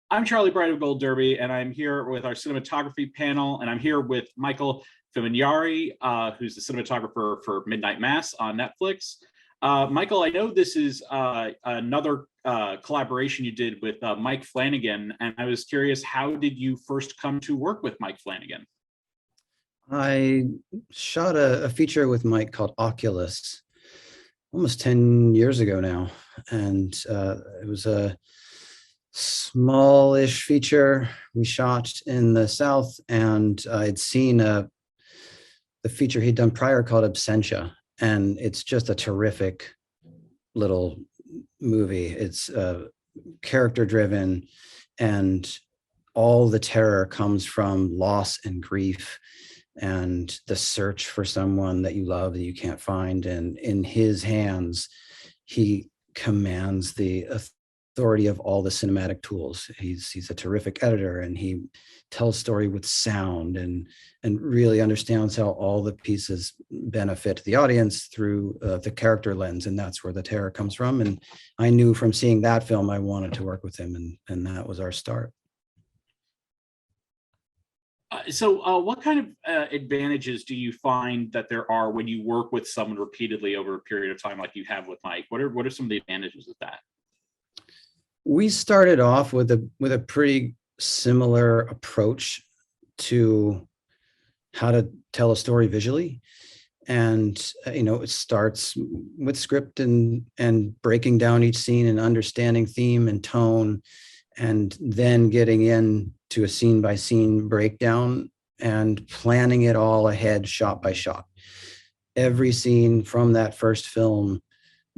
I'm Charlie Bright of Gold Derby, and I'm here with our cinematography panel, and I'm here with Michael Fimognari, who's the cinematographer for Midnight Mass on Netflix. Michael, I know this is another collaboration you did with Mike Flanagan, and I was curious, how did you first come to work with Mike Flanagan? I shot a feature with Mike called Oculus almost 10 years ago now. And it was a smallish feature we shot in the South. And I'd seen the feature he'd done prior called Absentia. And it's just a terrific little movie. It's character driven, and all the terror comes from loss and grief and the search for someone that you love that you can't find. And in his hands, he commands the authority of all the cinematic tools. He's a terrific editor, and he tells story with sound and really understands how all the pieces benefit the audience through the character lens. And that's where the terror comes from. And I knew from seeing that film, I wanted to work with him, and that was our start. What kind of advantages do you find that there are when you work with someone repeatedly over a period of time, like you have with Mike? What are some of the advantages of that? We started off with a pretty similar approach to how to tell a story visually. And it starts with script and breaking down each scene and understanding theme and tone, and then getting into a scene by scene breakdown and planning it all ahead, shot by shot. Every scene from that first film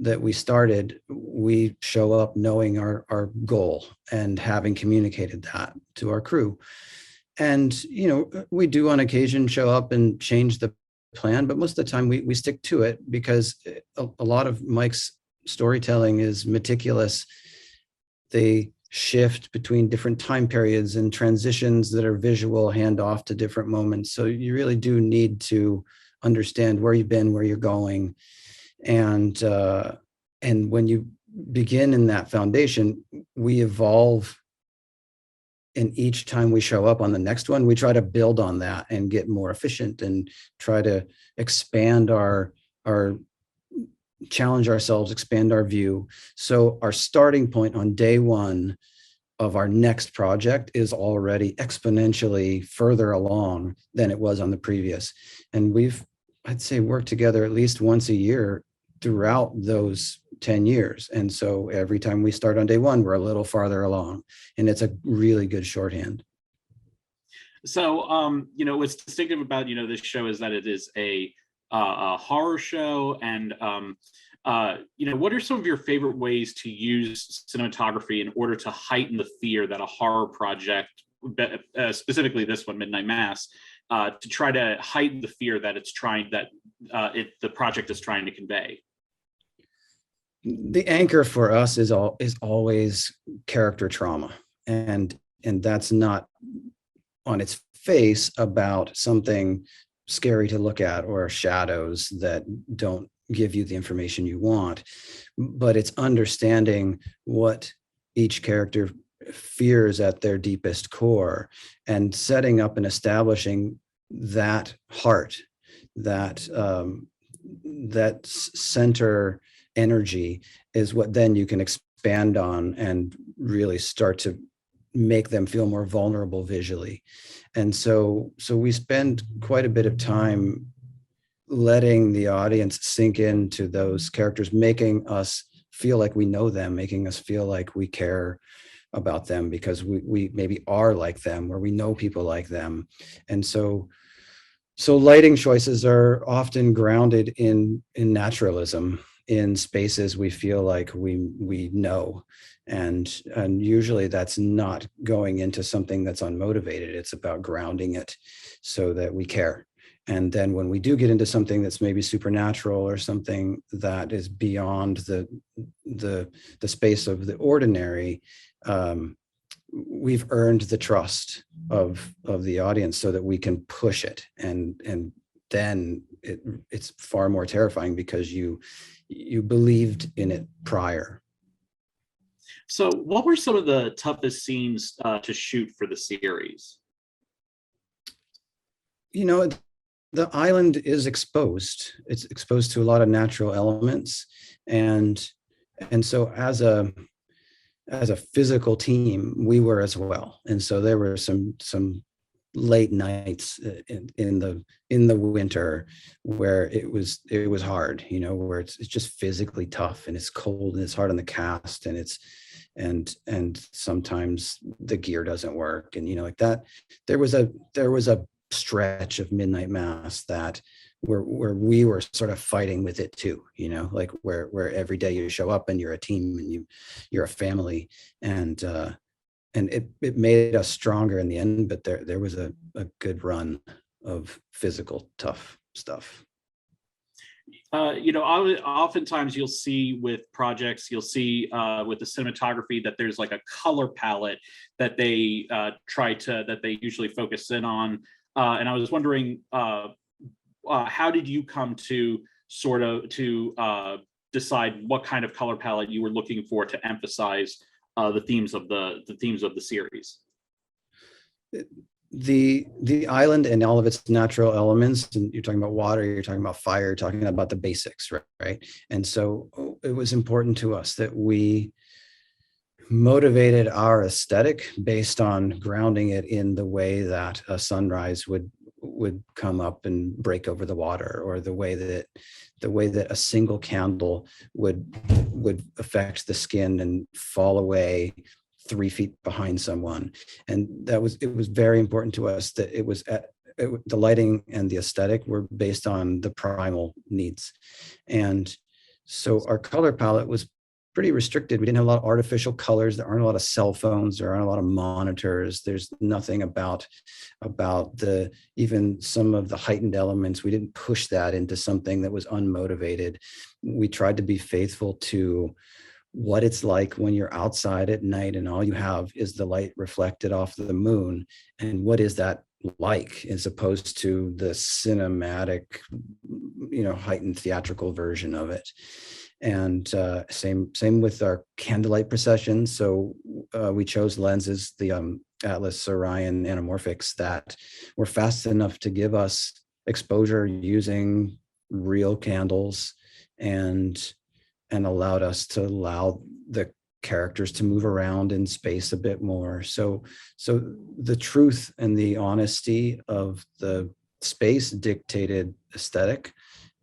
that we started, we show up knowing our goal and having communicated that to our crew. And, we do on occasion show up and change the plan, but most of the time we stick to it, because a lot of Mike's storytelling is meticulous. They shift between different time periods and transitions that are visual, hand off to different moments. So you really do need to understand where you've been, where you're going. And when you begin in that foundation, we evolve. And each time we show up on the next one, we try to build on that and get more efficient and try to expand our challenge ourselves, expand our view. So our starting point on day one of our next project is already exponentially further along than it was on the previous. And I'd say, worked together at least once a year throughout those 10 years. And so every time we start on day one, we're a little farther along, and it's a really good shorthand. So, what's distinctive about, this show is that it is a horror show. And, what are some of your favorite ways to use cinematography in order to heighten the fear that a horror project, specifically this one, Midnight Mass, to try to heighten the fear that the project is trying to convey? The anchor for us is always character trauma, and that's not on its face about something scary to look at or shadows that don't give you the information you want, but it's understanding what each character fears at their deepest core, and setting up and establishing that heart, that center energy is what then you can expand on and really start to make them feel more vulnerable visually. And so we spend quite a bit of time letting the audience sink into those characters, making us feel like we know them, making us feel like we care about them because we maybe are like them, or we know people like them. And so lighting choices are often grounded in naturalism, in spaces we feel like we know. And usually that's not going into something that's unmotivated. It's about grounding it so that we care. And then when we do get into something that's maybe supernatural or something that is beyond the space of the ordinary, we've earned the trust of the audience so that we can push it. And then it's far more terrifying because you believed in it prior. So, what were some of the toughest scenes to shoot for the series? You know, the island is exposed. It's exposed to a lot of natural elements, and so as a physical team, we were as well. And so there were some late nights in the winter where it was hard, where it's just physically tough and it's cold and it's hard on the cast, and sometimes the gear doesn't work, and like that. There was a stretch of Midnight Mass that where we were sort of fighting with it too, like where every day you show up and you're a team and you're a family, and it made us stronger in the end. But there was a good run of physical tough stuff. Oftentimes you'll see with projects, you'll see with the cinematography that there's like a color palette that that they usually focus in on. And I was wondering, how did you come to decide what kind of color palette you were looking for to emphasize the themes of the series? The island and all of its natural elements, and you're talking about water, you're talking about fire, you're talking about the basics, right? And so it was important to us that we motivated our aesthetic based on grounding it in the way that a sunrise would come up and break over the water, or the way that a single candle would affect the skin and fall away 3 feet behind someone. And it was very important to us that the lighting and the aesthetic were based on the primal needs. And so our color palette was pretty restricted. We didn't have a lot of artificial colors. There aren't a lot of cell phones. There aren't a lot of monitors. There's nothing about even some of the heightened elements. We didn't push that into something that was unmotivated. We tried to be faithful to what it's like when you're outside at night and all you have is the light reflected off the moon, and what is that like, as opposed to the cinematic, heightened theatrical version of it. And same with our candlelight processions. So we chose lenses, the Atlas Orion anamorphics, that were fast enough to give us exposure using real candles, and allowed us to allow the characters to move around in space a bit more. So the truth and the honesty of the space dictated aesthetic.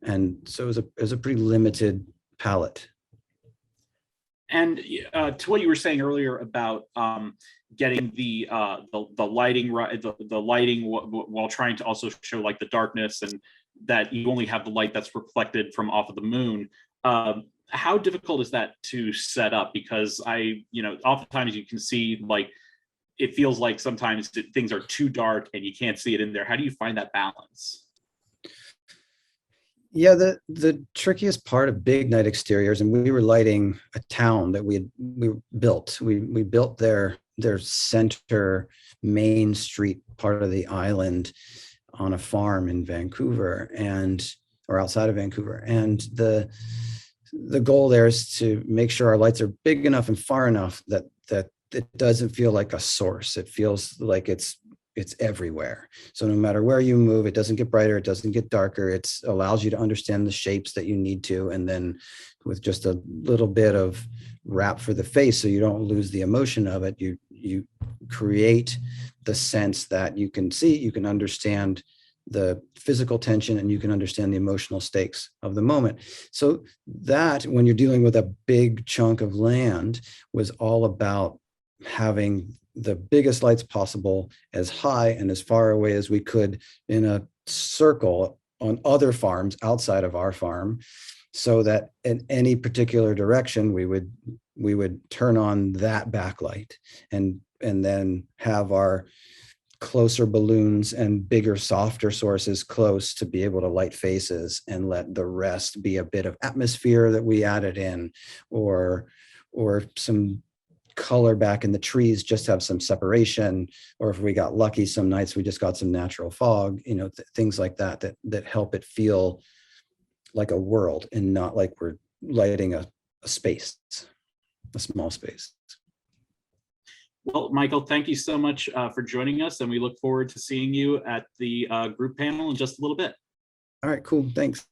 And so it was a pretty limited palette. And to what you were saying earlier about getting the lighting right, the lighting while trying to also show like the darkness, and that you only have the light that's reflected from off of the moon. How difficult is that to set up? Because oftentimes you can see, like, it feels like sometimes things are too dark and you can't see it in there. How do you find that balance? Yeah, the trickiest part of big night exteriors, and we were lighting a town that we built. We built their center main street part of the island on a farm in Vancouver, or outside of Vancouver. And the goal there is to make sure our lights are big enough and far enough that it doesn't feel like a source. It feels like it's everywhere. So no matter where you move, it doesn't get brighter, it doesn't get darker. It allows you to understand the shapes that you need to, and then with just a little bit of wrap for the face, so you don't lose the emotion of it, you create the sense that you can see, you can understand the physical tension, and you can understand the emotional stakes of the moment. So that, when you're dealing with a big chunk of land, was all about having the biggest lights possible, as high and as far away as we could, in a circle on other farms outside of our farm, so that in any particular direction we would turn on that backlight, and then have our closer balloons and bigger, softer sources close to be able to light faces, and let the rest be a bit of atmosphere that we added in, or some color back in the trees, just have some separation. Or if we got lucky, some nights we just got some natural fog, things like that help it feel like a world and not like we're lighting a space. a small space. Well, Michael, thank you so much for joining us, and we look forward to seeing you at the group panel in just a little bit. All right, cool. Thanks.